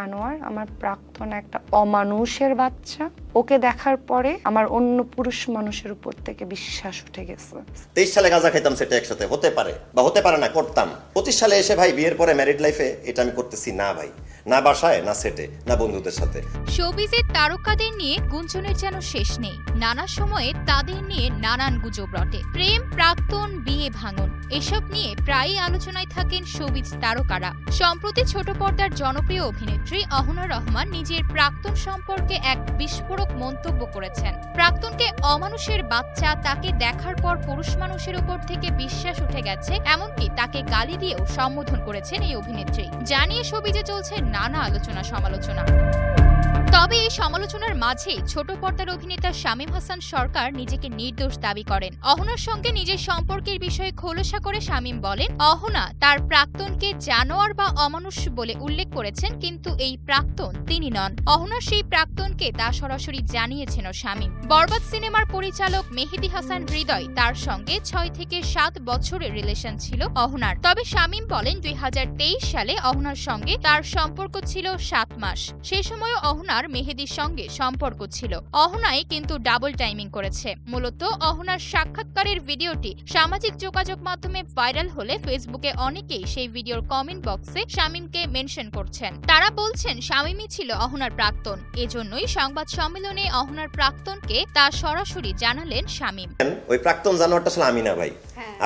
আনোয়ার আমার প্রাক্তন একটা অমানুষের বাচ্চা। ওকে দেখার পরে আমার অন্য পুরুষ মানুষের উপর থেকে বিশ্বাস উঠে গেছে। 23 সালে গাঁজা খাইতাম, সেটা একসাথে হতে পারে বা হতে পারে না, করতাম। 25 সালে এসে ভাই বিয়ের পরে ম্যারিড লাইফে এটা আমি করতেছি না ভাই, না বাসায়, না সেটে, না বন্ধুদের সাথে। শোবিজের তারকাদের নিয়ে গুঞ্জনের যেন শেষ নেই। নানা সময়ে তাদের নিয়ে নানান গুজব রটে। প্রেম, প্রাক্তন, বিয়ে ভাঙন, এসব নিয়ে প্রায়ই আলোচনায় থাকেন শোবিজ তারকারা। সম্প্রতি ছোট পর্দার জনপ্রিয় অভিনেত্রী অহনা রহমান নিজের প্রাক্তন সম্পর্কে এক বিস্ফোরক মন্তব্য করেছেন। প্রাক্তনকে অমানুষের বাচ্চা, তাকে দেখার পর পুরুষ মানুষের উপর থেকে বিশ্বাস উঠে গেছে, এমনকি তাকে গালি দিয়েও সম্বোধন করেছেন এই অভিনেত্রী। জানিয়ে শোবিজে চলছে নানা আলোচনা সমালোচনা। তবে এই সমালোচনার মাঝেই ছোট পর্দার অভিনেতা শামীম হাসান সরকার নিজেকে নির্দোষ দাবি করেন। অহনার সঙ্গে নিজের সম্পর্কের বিষয়ে খোলসা করে শামীম বলেন, অহনা তার প্রাক্তনকে জানোয়ার বা অমানুষ বলে উল্লেখ করেছেন, কিন্তু এই প্রাক্তন তিনি নন। অহনার সেই প্রাক্তনকে তা সরাসরি জানিয়েছেন শামীম। বরবাদ সিনেমার পরিচালক মেহেদী হাসান হৃদয় তার সঙ্গে 6 থেকে 7 বছরের রিলেশন ছিল অহনার। তবে শামীম বলেন 2023 সালে অহনার সঙ্গে তার সম্পর্ক ছিল 7 মাস। সেই সময় অহনার মেহেদীর সঙ্গে সম্পর্ক ছিল। অহনাই কিন্তু ডাবল টাইমিং করেছে। মূলত অহনার সাক্ষাৎকারের ভিডিওটি সামাজিক যোগাযোগ মাধ্যমে ভাইরাল হলে ফেসবুকে অনেকেই সেই ভিডিওর কমেন্ট বক্সে শামীমকে মেনশন করছেন। তারা বলছেন শামীমই ছিল অহনার প্রাক্তন। এজন্যই সংবাদ সম্মেলনে অহনার প্রাক্তনকে তা সরাসরি জানালেন শামীম। ওই প্রাক্তন জানোয়ারটা আসলে আমি না ভাই।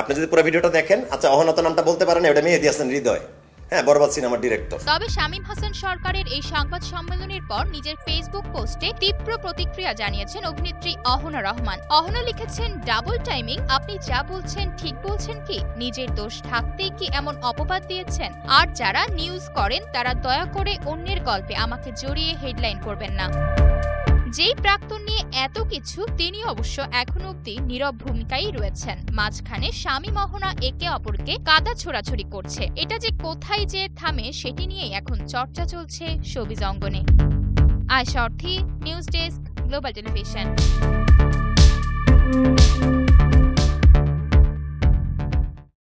আপনি যদি পুরো ভিডিওটা দেখেন, আচ্ছা অহনা তো নামটা বলতে পারেন, ওটা মেহেদী হাসান হৃদয়, হ্যাঁ, বরবাদ সিনেমার ডিরেক্টর। তবে শামীম হাসান সরকারের এই সংবাদ সম্মেলনের পর নিজের ফেসবুক পোস্টে তীব্র প্রতিক্রিয়া জানিয়েছেন অভিনেত্রী অহনা রহমান। অহনা লিখেছেন, ডাবল টাইমিং, আপনি যা বলছেন ঠিক বলছেন কি? নিজের দোষ থাকতেই কি এমন অপবাদ দিয়েছেন? আর যারা নিউজ করেন তারা দয়া করে অন্যের গল্পে আমাকে জড়িয়ে হেডলাইন করবেন না। যেই প্রাক্তন নিয়ে এত কিছু, তিনি অবশ্য এখনো অব্দি নীরব ভূমিকায় রয়েছেন। মাঝখানে শামীম অহনা একে অপরকে কাদা ছোড়াছড়ি করছে। এটা যে কোথায় যে থামে সেটি নিয়েই এখন চর্চা চলছে শোবিজ অঙ্গনে। আয়শা অর্থী, নিউজ ডেস্ক, গ্লোবাল টেলিভিশন।